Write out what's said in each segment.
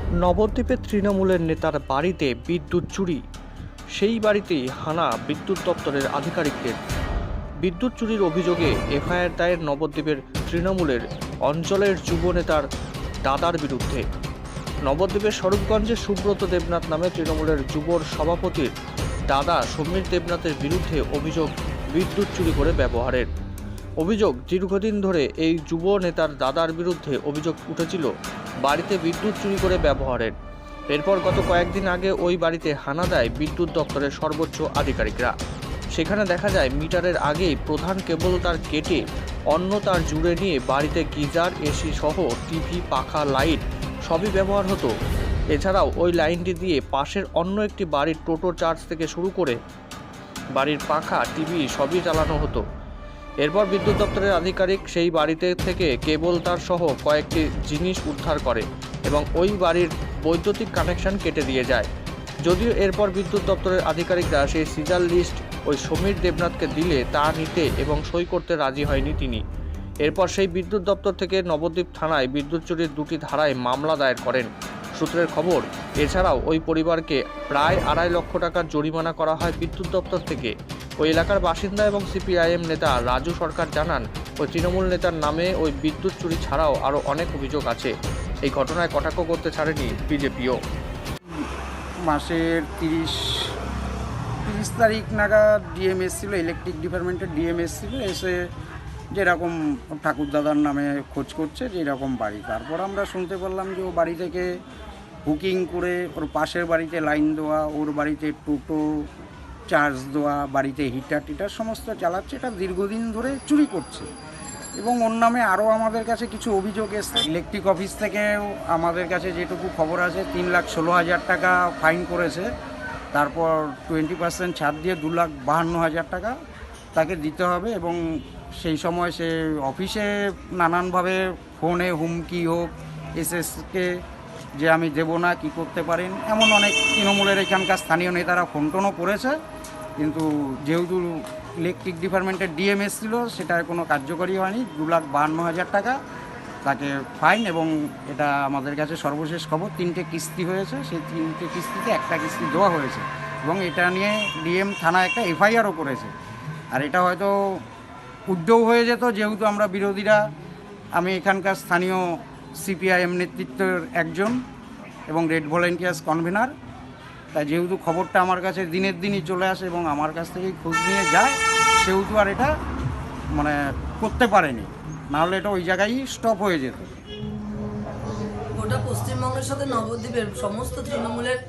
নবদ্বীপের তৃণমূলের নেতার বাড়িতে বিদ্যুৎ চুরি, সেই বাড়িতেই হানা বিদ্যুৎ দপ্তরের আধিকারিকদের। বিদ্যুৎ চুরির অভিযোগে এফআইআর দায়ের নবদ্বীপের তৃণমূলের অঞ্চলের যুব নেতার দাদার বিরুদ্ধে। নবদ্বীপের স্বরূপগঞ্জে সুব্রত দেবনাথ নামে তৃণমূলের যুবর সভাপতির দাদা সমীর দেবনাথের বিরুদ্ধে অভিযোগ বিদ্যুৎ চুরি করে ব্যবহারের। অভিযোগ, দীর্ঘদিন ধরে এই যুব নেতার দাদার বিরুদ্ধে অভিযোগ উঠেছিল বাড়িতে বিদ্যুৎ চুরি করে ব্যবহারের। এরপর গত কয়েকদিন আগে ওই বাড়িতে হানা দেয় বিদ্যুৎ দপ্তরের সর্বোচ্চ আধিকারিকরা। সেখানে দেখা যায় মিটারের আগেই প্রধান কেবল তার কেটে অন্য তার জুড়ে নিয়ে বাড়িতে গিজার, এসি সহ টিভি, পাখা, লাইট সবই ব্যবহার হতো। এছাড়াও ওই লাইনটি দিয়ে পাশের অন্য একটি বাড়ির টোটো চার্জ থেকে শুরু করে বাড়ির পাখা, টিভি সবই চালানো হতো। এরপর বিদ্যুৎ দপ্তরের আধিকারিক সেই বাড়িতে থেকে কেবল তার সহ কয়েকটি জিনিস উদ্ধার করে এবং ওই বাড়ির বৈদ্যুতিক কানেকশন কেটে দিয়ে যায়। যদিও এরপর বিদ্যুৎ দপ্তরের আধিকারিকরা সেই সিজার লিস্ট ওই সমীর দেবনাথকে দিলে তা নিতে এবং সই করতে রাজি হয়নি তিনি। এরপর সেই বিদ্যুৎ দপ্তর থেকে নবদ্বীপ থানায় বিদ্যুৎ চুরির 2টি ধারায় মামলা দায়ের করেন। সূত্রের খবর, এছাড়াও ওই পরিবারকে প্রায় 2.5 লক্ষ টাকার জরিমানা করা হয় বিদ্যুৎ দপ্তর থেকে। ওই এলাকার বাসিন্দা এবং সিপিআইএম নেতা রাজু সরকার জানান, ওই তৃণমূল নেতার নামে ওই বিদ্যুৎ চুরি ছাড়াও আরও অনেক অভিযোগ আছে। এই ঘটনায় কটাক্ষ করতে ছাড়েনি বিজেপিও। মাসের 30 তারিখ নাগাদ ডিএম এসেছিলো, ইলেকট্রিক ডিপার্টমেন্টের ডিএম এসেছিলো, এসে যেরকম ঠাকুরদাদার নামে খোঁজ করছে যে এরকম বাড়ি। তারপর আমরা শুনতে পারলাম যে ও বাড়ি থেকে বুকিং করে ওর পাশের বাড়িতে লাইন দেওয়া, ওর বাড়িতে টোটো চার্জ দেওয়া, বাড়িতে হিটার টিটার সমস্ত চালাচ্ছে। এটা দীর্ঘদিন ধরে চুরি করছে এবং ওর নামে আরও আমাদের কাছে কিছু অভিযোগ এসছে। ইলেকট্রিক অফিস থেকেও আমাদের কাছে যেটুকু খবর আছে 3,16,000 টাকা ফাইন করেছে। তারপর 20% ছাড় দিয়ে 2,52,000 টাকা তাকে দিতে হবে এবং সেই সময় সে অফিসে নানানভাবে ফোনে হুমকি হোক, এসএসকে যে আমি দেবো না, কি করতে পারেন, এমন অনেক তৃণমূলের এখানকার স্থানীয় নেতারা ফোন টোনও করেছে। কিন্তু যেহেতু ইলেকট্রিক ডিপার্টমেন্টের ডিএম এসেছিল, সেটা কোনো কার্যকরী হয়নি। 2,52,000 টাকা তাকে ফাইন এবং এটা আমাদের কাছে সর্বশেষ খবর 3টে কিস্তি হয়েছে। সেই 3টে কিস্তিতে একটা কিস্তি দেওয়া হয়েছে এবং এটা নিয়ে ডিএম থানা একটা এফআইআরও করেছে। আর এটা হয়তো উদ্যোগ হয়ে যেত, যেহেতু আমরা বিরোধীরা, আমি এখানকার স্থানীয় সিপিআইএম নেতৃত্বের একজন এবং রেড ভলেন্টিয়ার্স কনভেনার, তাই যেহেতু খবরটা আমার কাছে দিনের দিনই চলে আসে এবং আমার কাছ থেকেই খোঁজ নিয়ে যায়, সেহেতু আর এটা করতে পারেনি, নাহলে এটা ওই জায়গায় স্টপ হয়ে যেত। গোটা পশ্চিমবঙ্গের সাথে নবদ্বীপের সমস্ত তৃণমূলের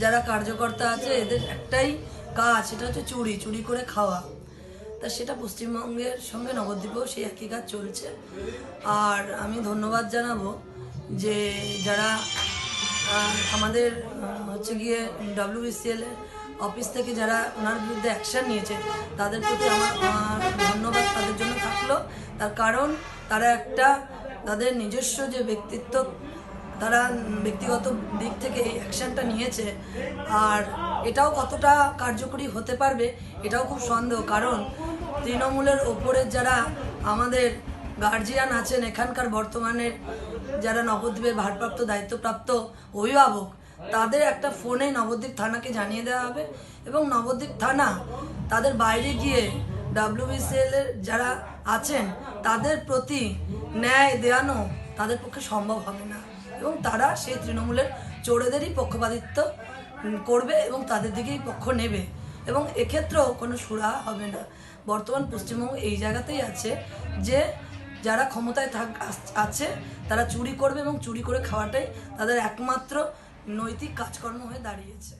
যারা কার্যকর্তা আছে, এদের একটাই কাজ, সেটা হচ্ছে চুরি করে খাওয়া। তা সেটা পশ্চিমবঙ্গের সঙ্গে নবদ্বীপেও সেই একই কাজ চলছে। আর আমি ধন্যবাদ জানাবো যে যারা আমাদের হচ্ছে গিয়ে WBCL অফিস থেকে যারা ওনার বিরুদ্ধে অ্যাকশান নিয়েছে, তাদের প্রতি আমার ধন্যবাদ তাদের জন্য থাকলো। তার কারণ তারা একটা তাদের নিজস্ব যে ব্যক্তিত্ব, তারা ব্যক্তিগত দিক থেকে এই অ্যাকশানটা নিয়েছে। আর এটাও কতটা কার্যকরী হতে পারবে এটাও খুব সন্দেহ, কারণ তৃণমূলের ওপরের যারা আমাদের গার্জিয়ান আছেন, এখানকার বর্তমানের যারা নবদ্বীপের ভারপ্রাপ্ত দায়িত্বপ্রাপ্ত অভিভাবক, তাদের একটা ফোনে নবদ্বীপ থানাকে জানিয়ে দেওয়া হবে এবং নবদ্বীপ থানা তাদের বাইরে গিয়ে WBCL এর যারা আছেন তাদের প্রতি ন্যায় দেওয়ানো তাদের পক্ষে সম্ভব হবে না এবং তারা সেই তৃণমূলের চোরেদেরই পক্ষপাতিত্ব করবে এবং তাদের দিকেই পক্ষ নেবে এবং এক্ষেত্রেও কোনো সুরাহা হবে না। বর্তমান পশ্চিমবঙ্গ এই জায়গাতেই আছে যে যারা ক্ষমতায় আছে তারা চুরি করবে এবং চুরি করে খাওয়াটাই তাদের একমাত্র নৈতিক কাজকর্ম হয়ে দাঁড়িয়েছে।